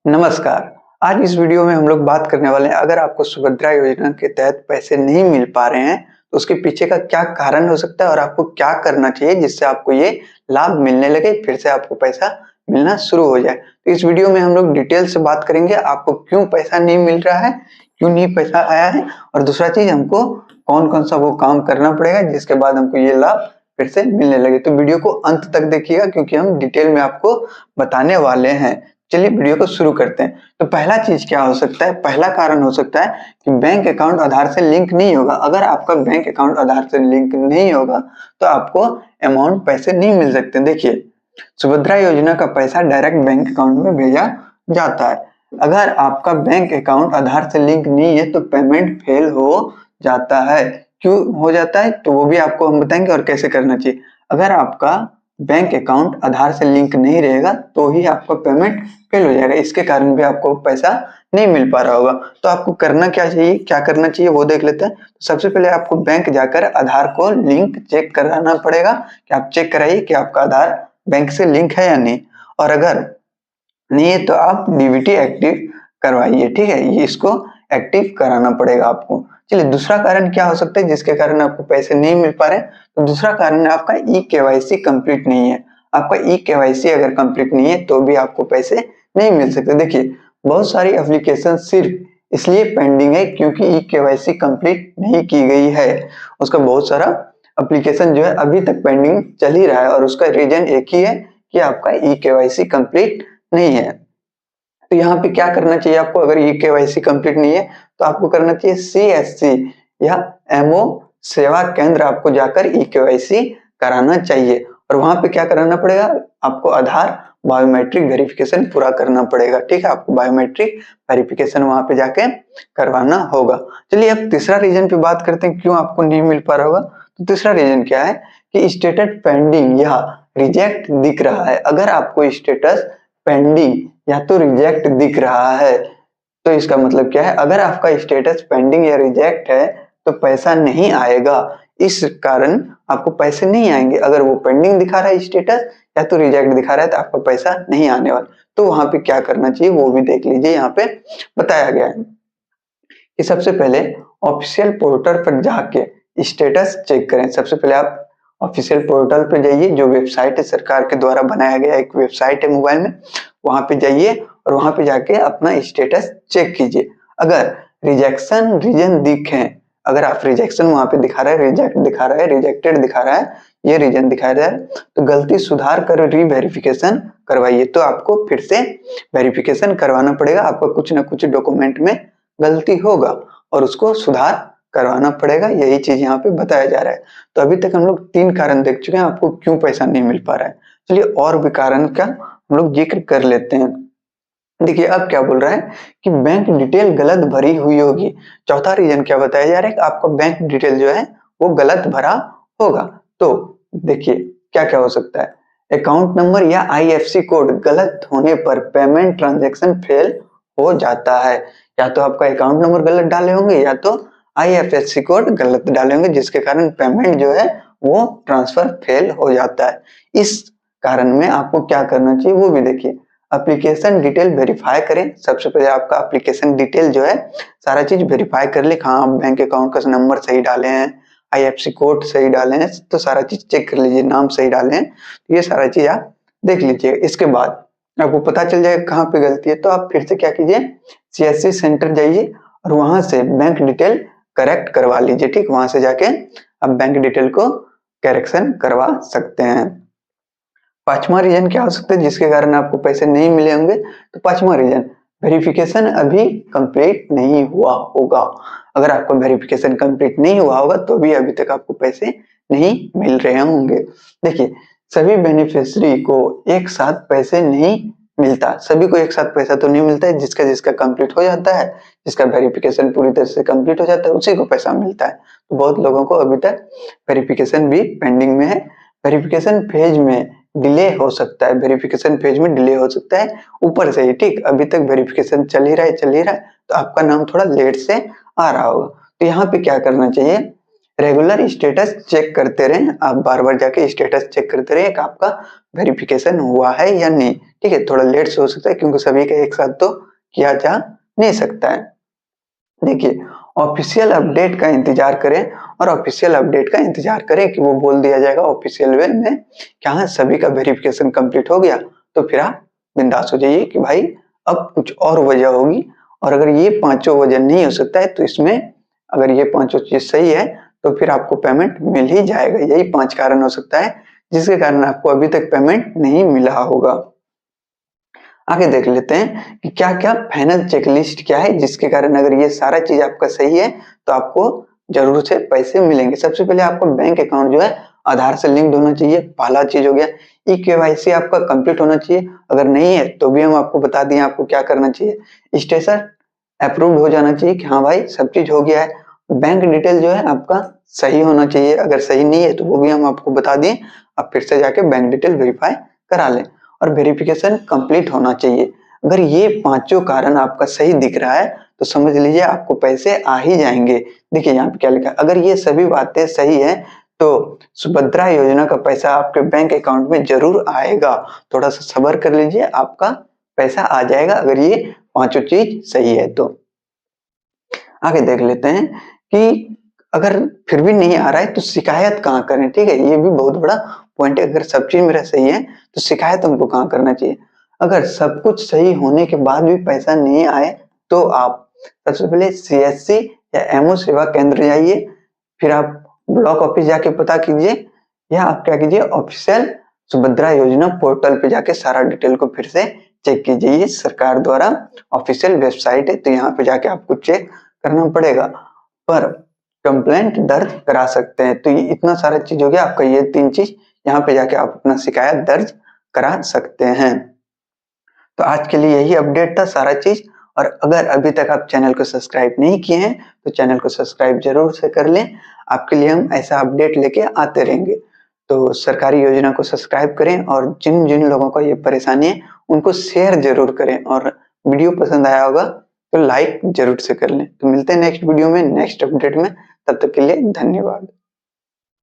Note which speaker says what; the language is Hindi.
Speaker 1: नमस्कार। आज इस वीडियो में हम लोग बात करने वाले हैं, अगर आपको सुभद्रा योजना के तहत पैसे नहीं मिल पा रहे हैं तो उसके पीछे का क्या कारण हो सकता है और आपको क्या करना चाहिए जिससे आपको ये लाभ मिलने लगे, फिर से आपको पैसा मिलना शुरू हो जाए। तो इस वीडियो में हम लोग डिटेल से बात करेंगे, आपको क्यों पैसा नहीं मिल रहा है, क्यों नहीं पैसा आया है, और दूसरा चीज हमको कौन-कौन सा वो काम करना पड़ेगा जिसके बाद हमको ये लाभ फिर से मिलने लगे। तो वीडियो को अंत तक देखिएगा क्योंकि हम डिटेल में आपको बताने वाले हैं। चलिए वीडियो को शुरू करते हैं। तो पहला चीज क्या हो सकता है, पहला कारण हो सकता है कि बैंक अकाउंट आधार से लिंक नहीं होगा। अगर आपका बैंक अकाउंट आधार से लिंक नहीं होगा तो आपको अमाउंट पैसे नहीं मिल सकते। देखिए, सुभद्रा योजना का पैसा डायरेक्ट बैंक अकाउंट में भेजा जाता है। अगर आपका बैंक अकाउंट आधार से लिंक नहीं है तो पेमेंट फेल हो जाता है। क्यों हो जाता है तो वो भी आपको हम बताएंगे और कैसे करना चाहिए। अगर आपका बैंक अकाउंट आधार से लिंक नहीं रहेगा तो ही आपका पेमेंट फेल हो जाएगा, इसके कारण भी आपको पैसा नहीं मिल पा रहा होगा। तो आपको करना क्या चाहिए, क्या करना चाहिए वो देख लेते हैं। तो सबसे पहले आपको बैंक जाकर आधार को लिंक चेक कराना पड़ेगा कि आप चेक कराइए कि आपका आधार बैंक से लिंक है या नहीं, और अगर नहीं है तो आप डीबीटी एक्टिव करवाइए। ठीक है, ये इसको एक्टिव कराना पड़ेगा आपको। चलिए, दूसरा कारण क्या हो सकता है जिसके कारण आपको पैसे नहीं मिल पा रहे हैं। तो दूसरा कारण है आपका ई केवाईसी कंप्लीट नहीं है। आपका ई केवाईसी अगर कंप्लीट नहीं है तो भी आपको पैसे नहीं मिल सकते। देखिए, बहुत सारी एप्लीकेशन सिर्फ इसलिए पेंडिंग है क्योंकि ई केवाईसी कंप्लीट नहीं की गई है। उसका बहुत सारा एप्लीकेशन जो है अभी तक पेंडिंग चल ही रहा है और उसका रीजन एक ही है कि आपका ई केवाईसी कंप्लीट नहीं है। तो यहाँ पे क्या करना चाहिए आपको, अगर ये केवाईसी कंप्लीट नहीं है तो आपको करना चाहिए सीएससी या एमओ सेवा केंद्र आपको जाकर ई केवाईसी कराना चाहिए। और वहां पे क्या कराना पड़ेगा, आपको आधार बायोमेट्रिक वेरिफिकेशन पूरा करना पड़ेगा। ठीक है, आपको बायोमेट्रिक वेरिफिकेशन वहां पे जाके करवाना होगा। चलिए, अब तीसरा रीजन पे बात करते हैं क्यों आपको नहीं मिल पा रहा होगा। तो तीसरा रीजन क्या है कि स्टेटस पेंडिंग या रिजेक्ट दिख रहा है। अगर आपको स्टेटस पेंडिंग या तो रिजेक्ट दिख रहा है तो इसका मतलब क्या है, अगर आपका स्टेटस पेंडिंग या रिजेक्ट है तो पैसा नहीं आएगा। इस कारण आपको पैसे नहीं आएंगे। अगर वो पेंडिंग दिखा रहा है स्टेटस या तो रिजेक्ट दिखा रहा है तो आपका पैसा नहीं आने वाला। तो वहां पे क्या करना चाहिए वो भी देख लीजिए। यहाँ पे बताया गया है कि सबसे पहले ऑफिशियल पोर्टल पर जाके स्टेटस चेक करें। सबसे पहले आप ऑफिशियल पोर्टल पे जाइए, जो वेबसाइट है सरकार के द्वारा बनाया गया एक वेबसाइट है मोबाइल में, वहां पे जाइए और वहां पे जाके अपना स्टेटस चेक कीजिए। अगर रिजेक्शन रीजन दिखे, अगर आप रिजेक्शन वहां पे दिखा रहा है, रिजेक्ट दिखा रहा है, रिजेक्टेड दिखा रहा है, ये रीजन दिखा रहा है, तो गलती सुधार कर रीवेरिफिकेशन करवाइए। तो आपको फिर से वेरिफिकेशन करवाना पड़ेगा। आपका कुछ ना कुछ डॉक्यूमेंट में गलती होगा और उसको सुधार करवाना पड़ेगा। यही चीज यहाँ पे बताया जा रहा है। तो अभी तक हम लोग 3 कारण देख चुके हैं आपको क्यों पैसा नहीं मिल पा रहा है। चलिए, और भी कारण का हम लोग जिक्र कर लेते हैं। देखिए, अब क्या बोल रहा है कि बैंक डिटेल गलत भरी हुई होगी। चौथा रीजन क्या बताया जा रहा है कि आपका बैंक डिटेल जो है वो गलत भरा होगा। तो देखिए क्या क्या हो सकता है, अकाउंट नंबर या आईएफएससी कोड गलत होने पर पेमेंट ट्रांजैक्शन फेल हो जाता है। या तो आपका अकाउंट नंबर गलत डाले होंगे या तो आईएफएससी कोड गलत डाले होंगे, जिसके कारण पेमेंट जो है वो ट्रांसफर फेल हो जाता है। इस कारण में आपको क्या करना चाहिए वो भी देखिए। एप्लीकेशन डिटेल वेरीफाई करें। सबसे पहले आपका एप्लीकेशन डिटेल जो है सारा चीज वेरीफाई कर ले, हाँ आप बैंक अकाउंट का नंबर सही डाले हैं, आईएफएससी कोड सही डाले हैं, तो सारा चीज चेक कर लीजिए, नाम सही डाले हैं, ये सारा चीज आप देख लीजिए। इसके बाद आपको पता चल जाएगा कहाँ पे गलती है, तो आप फिर से क्या कीजिए, सीएससी सेंटर जाइए और वहां से बैंक डिटेल करेक्ट करवा लीजिए। ठीक, वहां से जाके आप बैंक डिटेल को करेक्शन करवा सकते हैं। पांचवा रीजन क्या हो सकता है जिसके कारण आपको पैसे नहीं मिले होंगे। तो पांचवा रीजन, वेरिफिकेशन अभी कंप्लीट नहीं हुआ होगा। अगर आपका वेरिफिकेशन कंप्लीट नहीं हुआ होगा तो भी अभी तक आपको पैसे नहीं मिल रहे होंगे। देखिए, सभी बेनिफिशियरी को एक साथ पैसे नहीं मिलता। सभी को एक साथ पैसा तो नहीं मिलता है, जिसका जिसका कंप्लीट हो जाता है, जिसका वेरिफिकेशन पूरी तरह से कंप्लीट हो जाता है उसी को पैसा मिलता है। तो बहुत लोगों को अभी तक वेरिफिकेशन भी पेंडिंग में है। वेरिफिकेशन फेज में डिले हो सकता है, वेरिफिकेशन फेज में डिले हो सकता है ऊपर से ही। ठीक, अभी तक वेरिफिकेशन चल ही रहा है तो आपका नाम थोड़ा लेट से आ रहा होगा। तो यहाँ पे क्या करना चाहिए, रेगुलर स्टेटस चेक करते रहें, आप बार-बार जाके स्टेटस चेक करते रहिए कि आपका वेरिफिकेशन हुआ है या नहीं। ठीक है, थोड़ा लेट से हो सकता है क्योंकि सभी का एक साथ तो किया जा नहीं सकता है। देखिए, ऑफिशियल अपडेट का इंतजार करें और ऑफिशियल अपडेट का इंतजार करें कि वो बोल दिया जाएगा ऑफिशियल वे में कि हाँ, सभी का वेरिफिकेशन कंप्लीट हो गया, तो फिर आप बिंदास हो जाइए कि भाई अब कुछ और वजह होगी। और अगर ये पांचों वजह नहीं हो सकता है तो इसमें अगर ये पांचों चीज सही है तो फिर आपको पेमेंट मिल ही जाएगा। यही 5 कारण हो सकता है जिसके कारण आपको अभी तक पेमेंट नहीं मिला होगा। आगे देख लेते हैं कि क्या-क्या फाइनल चेकलिस्ट क्या है जिसके कारण अगर ये सारा चीज आपका सही है तो आपको जरूर से पैसे मिलेंगे। सबसे पहले आपका बैंक अकाउंट जो है आधार से लिंक्ड होना चाहिए, पहला चीज हो गया। ई-केवाईसी आपका कंप्लीट होना चाहिए, अगर नहीं है तो भी हम आपको बता दिए आपको क्या करना चाहिए। स्टेटस अप्रूव्ड हो जाना चाहिए कि हाँ भाई सब चीज हो गया है। बैंक डिटेल जो है आपका सही होना चाहिए, अगर सही नहीं है तो वो भी हम आपको बता दिए, आप फिर से जाके बैंक डिटेल वेरीफाई करा लें। और वेरिफिकेशन कंप्लीट होना चाहिए। अगर ये पांचों कारण आपका सही दिख रहा है तो समझ लीजिए आपको पैसे आ ही जाएंगे। देखिए यहाँ पे क्या लिखा है, अगर ये सभी बातें सही है तो सुभद्रा योजना का पैसा आपके बैंक अकाउंट में जरूर आएगा। थोड़ा सा सब्र कर लीजिए, आपका पैसा आ जाएगा अगर ये पांचों चीज सही है तो। आगे देख लेते हैं कि अगर फिर भी नहीं आ रहा है तो शिकायत कहाँ करें। ठीक है, ये भी बहुत बड़ा पॉइंट है। अगर सब चीज मेरा सही है तो शिकायत हमको कहाँ करना चाहिए। अगर सब कुछ सही होने के बाद भी पैसा नहीं आए तो आप सबसे पहले सीएससी या एमओ सेवा केंद्र जाइए, फिर आप ब्लॉक ऑफिस जाके पता कीजिए, या आप क्या कीजिए ऑफिशियल सुभद्रा योजना पोर्टल पे जाके सारा डिटेल को फिर से चेक कीजिए। ये सरकार द्वारा ऑफिशियल वेबसाइट है तो यहाँ पे जाके आपको चेक करना पड़ेगा। पर कंप्लेंट दर्ज करा सकते हैं। तो ये इतना सारा चीज हो गया आपका, ये 3 चीज यहाँ पे जाके आप अपना शिकायत दर्ज करा सकते हैं। तो आज के लिए यही अपडेट था सारा चीज। और अगर अभी तक आप चैनल को सब्सक्राइब नहीं किए हैं तो चैनल को सब्सक्राइब जरूर से कर लें, आपके लिए हम ऐसा अपडेट लेके आते रहेंगे। तो सरकारी योजना को सब्सक्राइब करें और जिन जिन लोगों को ये परेशानी है उनको शेयर जरूर करें, और वीडियो पसंद आया होगा तो लाइक जरूर से कर लें। तो मिलते हैं नेक्स्ट वीडियो में नेक्स्ट अपडेट में, तब तक के लिए धन्यवाद।